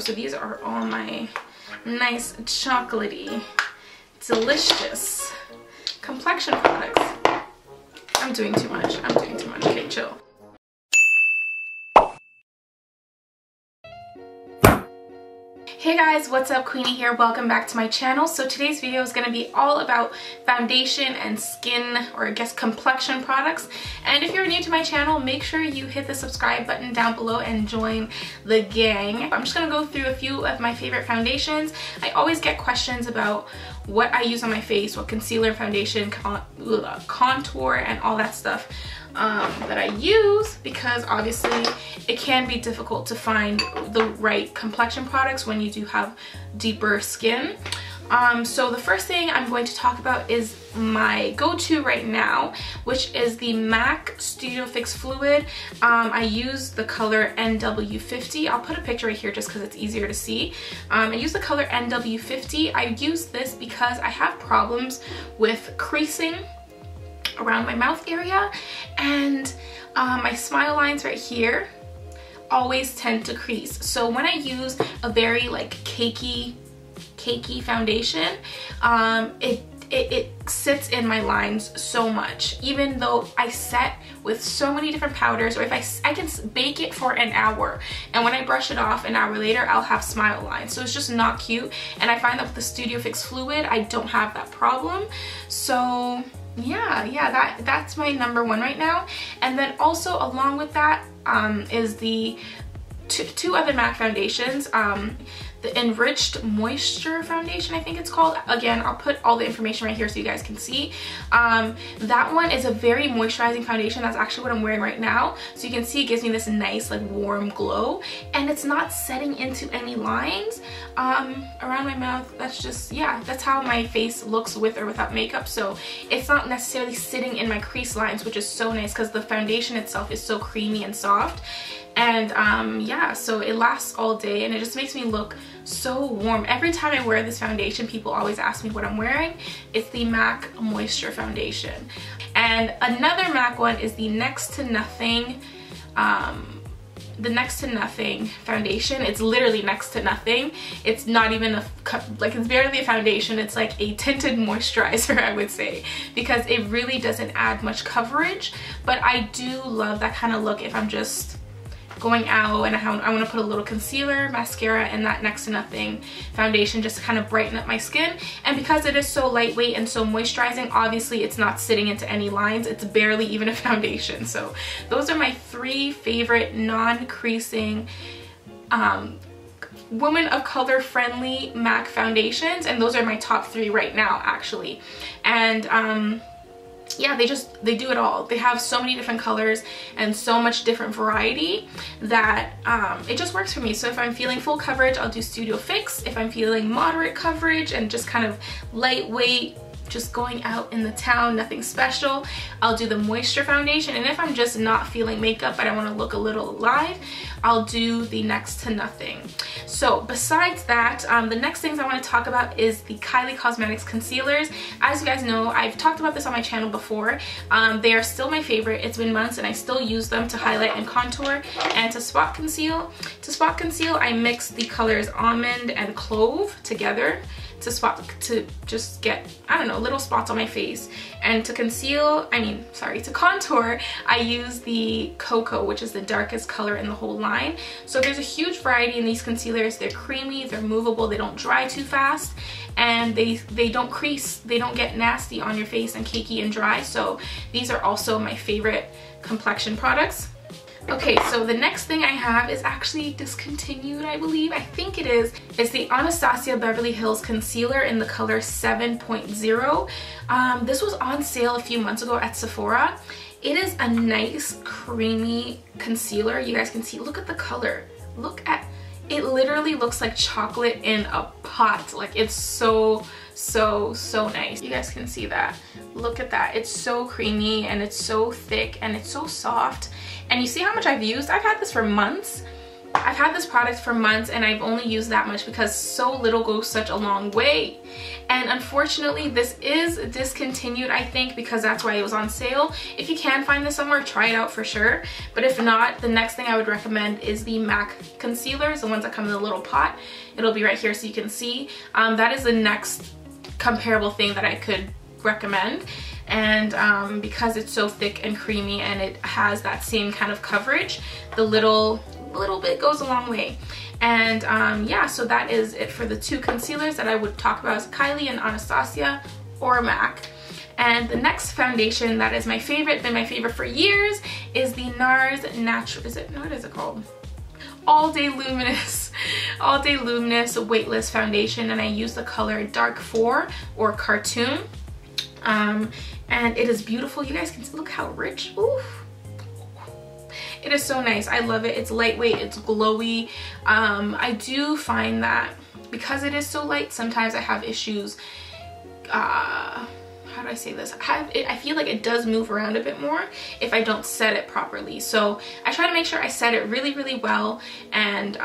So these are all my nice chocolatey, delicious complexion products. I'm doing too much. Okay, chill. Hey guys, what's up? Queenie here. Welcome back to my channel. So today's video is going to be all about foundation and skin, or I guess complexion products. And if you're new to my channel, make sure you hit the subscribe button down below and join the gang. I'm just going to go through a few of my favorite foundations. I always get questions about what I use on my face, what concealer, foundation, contour, and all that stuff that I use, because obviously it can be difficult to find the right complexion products when you do have deeper skin. So the first thing I'm going to talk about is my go-to right now, which is the MAC Studio Fix Fluid. I use the color NW50. I'll put a picture right here just because it's easier to see. I use the color NW50. I use this because I have problems with creasing around my mouth area, and my smile lines right here always tend to crease. So when I use a very like cakey foundation, it sits in my lines so much, even though I set with so many different powders, or if I can bake it for an hour, and when I brush it off an hour later, I'll have smile lines. So it's just not cute, and I find that with the Studio Fix Fluid, I don't have that problem. So yeah, that's my number one right now. And then also along with that is the two other MAC foundations. The Enriched Moisture Foundation, I think it's called. Again, I'll put all the information right here so you guys can see. That one is a very moisturizing foundation. That's actually what I'm wearing right now. So you can see it gives me this nice like warm glow, and it's not setting into any lines around my mouth. That's just, yeah, that's how my face looks with or without makeup. So it's not necessarily sitting in my crease lines, which is so nice because the foundation itself is so creamy and soft. And yeah, so it lasts all day, and it just makes me look so warm. Every time I wear this foundation, people always ask me what I'm wearing. It's the MAC Moisture Foundation. And another MAC one is the Next to Nothing foundation. It's literally next to nothing. It's not even it's barely a foundation. It's like a tinted moisturizer, I would say, because it really doesn't add much coverage. But I do love that kind of look if I'm just going out and I want to put a little concealer, mascara, and that Next to Nothing foundation just to kind of brighten up my skin. And because it is so lightweight and so moisturizing, obviously it's not sitting into any lines. It's barely even a foundation. So those are my three favorite non-creasing woman of color friendly MAC foundations, and those are my top three right now actually. And yeah, they do it all. They have so many different colors and so much different variety that it just works for me. So if I'm feeling full coverage, I'll do Studio Fix. If I'm feeling moderate coverage and just kind of lightweight, just going out in the town, nothing special, I'll do the Moisture Foundation. And if I'm just not feeling makeup but I want to look a little alive, I'll do the Next to Nothing. So besides that, the next things I want to talk about is the Kylie Cosmetics concealers. As you guys know, I've talked about this on my channel before. They are still my favorite. It's been months and I still use them to highlight and contour and to spot conceal. To spot conceal, I mix the colors Almond and Clove together to just get, I don't know, little spots on my face. And to conceal, to contour, I use the Cocoa, which is the darkest color in the whole line. So there's a huge variety in these concealers. They're creamy, they're movable, they don't dry too fast, and they don't crease, they don't get nasty on your face and cakey and dry. So these are also my favorite complexion products. Okay, so the next thing I have is actually discontinued, I believe. I think it is. It's the Anastacio Beverly Hills Concealer in the color 7.0. This was on sale a few months ago at Sephora. It is a nice, creamy concealer. You guys can see, look at the color. Look at, it literally looks like chocolate in a pot. Like, it's so nice. You guys can see that. Look at that. It's so creamy and it's so thick and it's so soft. And you see how much I've used? I've had this for months I've had this product for months and I've only used that much because so little goes such a long way. And unfortunately, this is discontinued, I think, because that's why it was on sale. If you can find this somewhere, try it out for sure. But if not, the next thing I would recommend is the MAC concealers, the ones that come in a little pot. It'll be right here so you can see. That is the next comparable thing that I could recommend. And because it's so thick and creamy and it has that same kind of coverage, the little bit goes a long way. And yeah, so that is it for the two concealers that I would talk about, is Kylie and Anastasia or MAC. And the next foundation that is my favorite, been my favorite for years, is the NARS what is it called? All Day Luminous Weightless Foundation, and I use the color Dark 4 or Cartoon. And it is beautiful. You guys can see, look how rich. Oof. It is so nice. I love it. It's lightweight, it's glowy. I do find that because it is so light, sometimes I have issues, how do I say this? I feel like it does move around a bit more if I don't set it properly. So I try to make sure I set it really, really well. And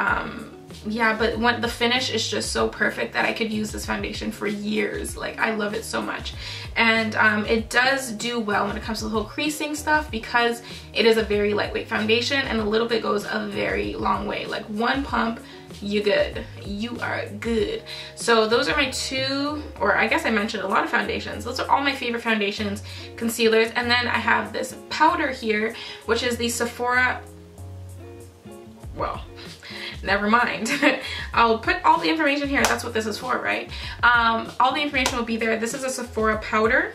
yeah, but when the finish is just so perfect that I could use this foundation for years. Like, I love it so much. And it does do well when it comes to the whole creasing stuff because it is a very lightweight foundation and a little bit goes a very long way. Like, one pump, you good. You are good. So those are my two, or I guess I mentioned a lot of foundations. Those are all my favorite foundations, concealers. And then I have this powder here, which is the Sephora, well, never mind. I'll put all the information here. That's what this is for, right? All the information will be there. This is a Sephora powder.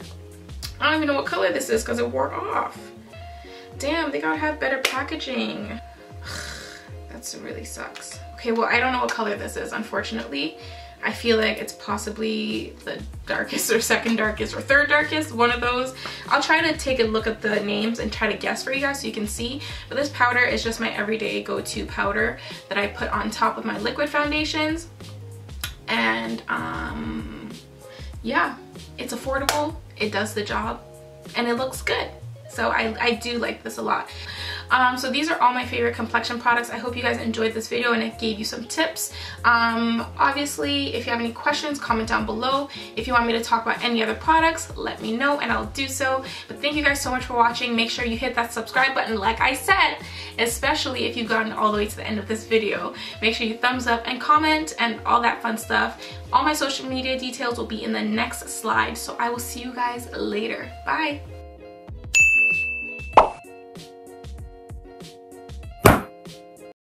I don't even know what color this is because it wore off. Damn, they gotta have better packaging. That really sucks. Okay, well, I don't know what color this is, unfortunately. I feel like it's possibly the darkest or second darkest or third darkest, one of those. I'll try to take a look at the names and try to guess for you guys so you can see. But this powder is just my everyday go-to powder that I put on top of my liquid foundations. And yeah, it's affordable, it does the job, and it looks good. So I do like this a lot. So these are all my favorite complexion products. I hope you guys enjoyed this video and it gave you some tips. Obviously, if you have any questions, comment down below. If you want me to talk about any other products, let me know and I'll do so. But thank you guys so much for watching. Make sure you hit that subscribe button, like I said, especially if you've gotten all the way to the end of this video. Make sure you thumbs up and comment and all that fun stuff. All my social media details will be in the next slide. So I will see you guys later. Bye.